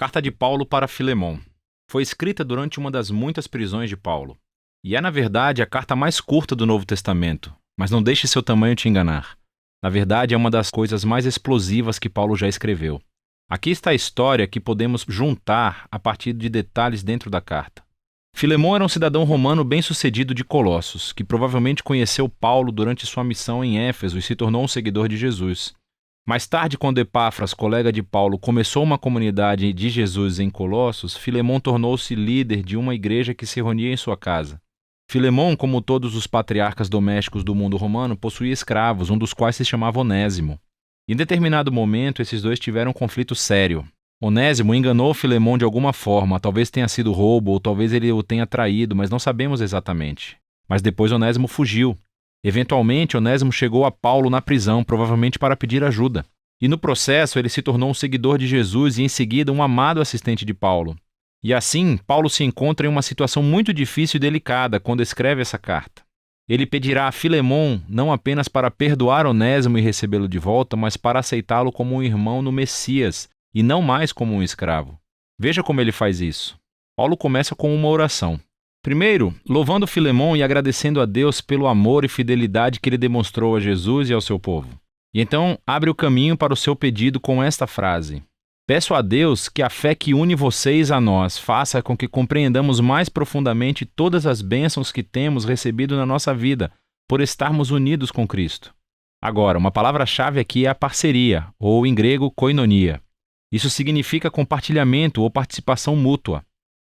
Carta de Paulo para Filemon. Foi escrita durante uma das muitas prisões de Paulo. E é, na verdade, a carta mais curta do Novo Testamento, mas não deixe seu tamanho te enganar. Na verdade, é uma das coisas mais explosivas que Paulo já escreveu. Aqui está a história que podemos juntar a partir de detalhes dentro da carta. Filemon era um cidadão romano bem-sucedido de Colossos, que provavelmente conheceu Paulo durante sua missão em Éfeso e se tornou um seguidor de Jesus. Mais tarde, quando Epáfras, colega de Paulo, começou uma comunidade de Jesus em Colossos, Filemon tornou-se líder de uma igreja que se reunia em sua casa. Filemon, como todos os patriarcas domésticos do mundo romano, possuía escravos, um dos quais se chamava Onésimo. Em determinado momento, esses dois tiveram um conflito sério. Onésimo enganou Filemon de alguma forma, talvez tenha sido roubo ou talvez ele o tenha traído, mas não sabemos exatamente. Mas depois Onésimo fugiu. Eventualmente, Onésimo chegou a Paulo na prisão, provavelmente para pedir ajuda. E no processo, ele se tornou um seguidor de Jesus e, em seguida, um amado assistente de Paulo. E assim, Paulo se encontra em uma situação muito difícil e delicada quando escreve essa carta. Ele pedirá a Filemon não apenas para perdoar Onésimo e recebê-lo de volta, mas para aceitá-lo como um irmão no Messias e não mais como um escravo. Veja como ele faz isso. Paulo começa com uma oração. Primeiro, louvando Filemon e agradecendo a Deus pelo amor e fidelidade que ele demonstrou a Jesus e ao seu povo. E então abre o caminho para o seu pedido com esta frase: peço a Deus que a fé que une vocês a nós faça com que compreendamos mais profundamente todas as bênçãos que temos recebido na nossa vida, por estarmos unidos com Cristo. Agora, uma palavra-chave aqui é a parceria, ou em grego, koinonia. Isso significa compartilhamento ou participação mútua.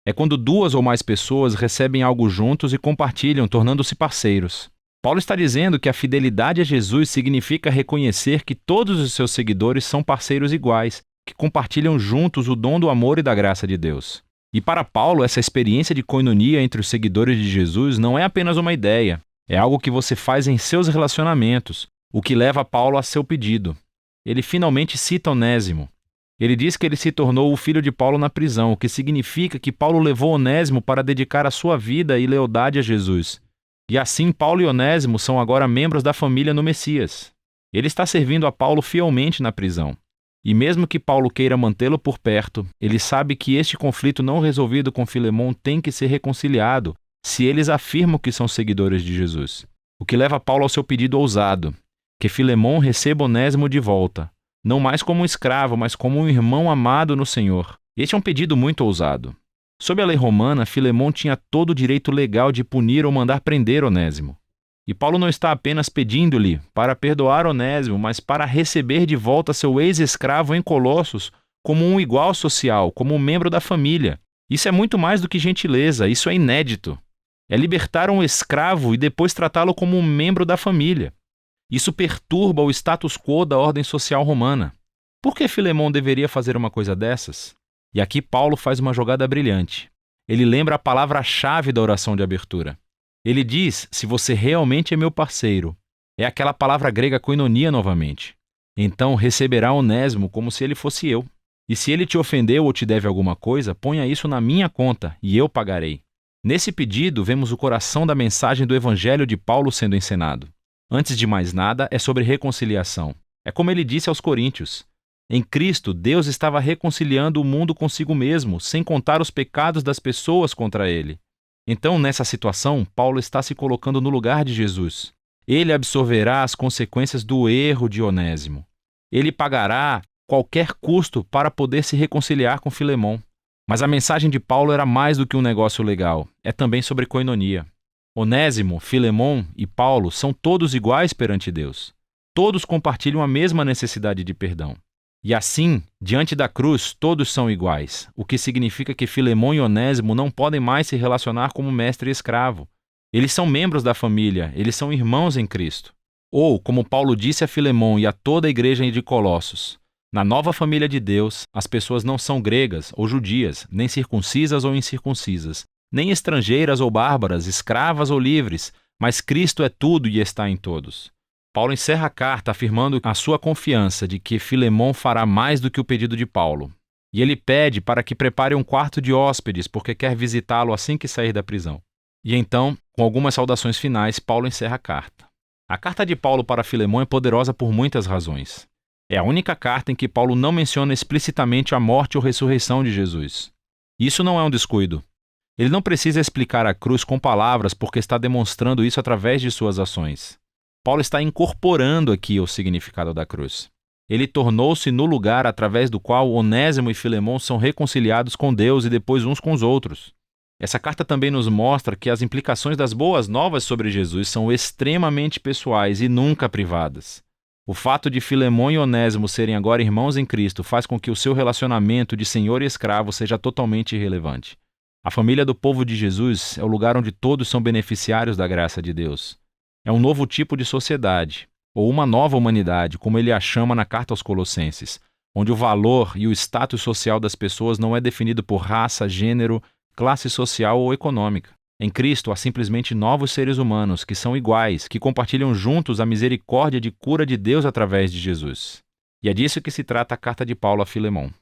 É quando duas ou mais pessoas recebem algo juntos e compartilham, tornando-se parceiros. Paulo está dizendo que a fidelidade a Jesus significa reconhecer que todos os seus seguidores são parceiros iguais, que compartilham juntos o dom do amor e da graça de Deus. E para Paulo, essa experiência de koinonia entre os seguidores de Jesus não é apenas uma ideia, é algo que você faz em seus relacionamentos, o que leva Paulo a seu pedido. Ele finalmente cita Onésimo. Ele diz que ele se tornou o filho de Paulo na prisão, o que significa que Paulo levou Onésimo para dedicar a sua vida e lealdade a Jesus. E assim, Paulo e Onésimo são agora membros da família no Messias. Ele está servindo a Paulo fielmente na prisão. E mesmo que Paulo queira mantê-lo por perto, ele sabe que este conflito não resolvido com Filemon tem que ser reconciliado se eles afirmam que são seguidores de Jesus. O que leva Paulo ao seu pedido ousado, que Filemon receba Onésimo de volta, não mais como um escravo, mas como um irmão amado no Senhor. Este é um pedido muito ousado. Sob a lei romana, Filemon tinha todo o direito legal de punir ou mandar prender Onésimo. E Paulo não está apenas pedindo-lhe para perdoar Onésimo, mas para receber de volta seu ex-escravo em Colossos como um igual social, como um membro da família. Isso é muito mais do que gentileza, isso é inédito. É libertar um escravo e depois tratá-lo como um membro da família. Isso perturba o status quo da ordem social romana. Por que Filemon deveria fazer uma coisa dessas? E aqui Paulo faz uma jogada brilhante. Ele lembra a palavra-chave da oração de abertura. Ele diz, se você realmente é meu parceiro, é aquela palavra grega koinonia novamente. Então receberá Onésimo como se ele fosse eu. E se ele te ofendeu ou te deve alguma coisa, ponha isso na minha conta e eu pagarei. Nesse pedido, vemos o coração da mensagem do Evangelho de Paulo sendo encenado. Antes de mais nada, é sobre reconciliação. É como ele disse aos Coríntios. Em Cristo, Deus estava reconciliando o mundo consigo mesmo, sem contar os pecados das pessoas contra ele. Então, nessa situação, Paulo está se colocando no lugar de Jesus. Ele absorverá as consequências do erro de Onésimo. Ele pagará qualquer custo para poder se reconciliar com Filemon. Mas a mensagem de Paulo era mais do que um negócio legal. É também sobre koinonia. Onésimo, Filemon e Paulo são todos iguais perante Deus. Todos compartilham a mesma necessidade de perdão. E assim, diante da cruz, todos são iguais, o que significa que Filemon e Onésimo não podem mais se relacionar como mestre e escravo. Eles são membros da família, eles são irmãos em Cristo. Ou, como Paulo disse a Filemon e a toda a igreja de Colossos, na nova família de Deus, as pessoas não são gregas ou judias, nem circuncisas ou incircuncisas, nem estrangeiras ou bárbaras, escravas ou livres, mas Cristo é tudo e está em todos. Paulo encerra a carta afirmando a sua confiança de que Filemon fará mais do que o pedido de Paulo. E ele pede para que prepare um quarto de hóspedes, porque quer visitá-lo assim que sair da prisão. E então, com algumas saudações finais, Paulo encerra a carta. A carta de Paulo para Filemon é poderosa por muitas razões. É a única carta em que Paulo não menciona explicitamente a morte ou ressurreição de Jesus. Isso não é um descuido. Ele não precisa explicar a cruz com palavras porque está demonstrando isso através de suas ações. Paulo está incorporando aqui o significado da cruz. Ele tornou-se no lugar através do qual Onésimo e Filemão são reconciliados com Deus e depois uns com os outros. Essa carta também nos mostra que as implicações das boas novas sobre Jesus são extremamente pessoais e nunca privadas. O fato de Filemão e Onésimo serem agora irmãos em Cristo faz com que o seu relacionamento de senhor e escravo seja totalmente irrelevante. A família do povo de Jesus é o lugar onde todos são beneficiários da graça de Deus. É um novo tipo de sociedade, ou uma nova humanidade, como ele a chama na carta aos Colossenses, onde o valor e o status social das pessoas não é definido por raça, gênero, classe social ou econômica. Em Cristo há simplesmente novos seres humanos que são iguais, que compartilham juntos a misericórdia de cura de Deus através de Jesus. E é disso que se trata a carta de Paulo a Filemão.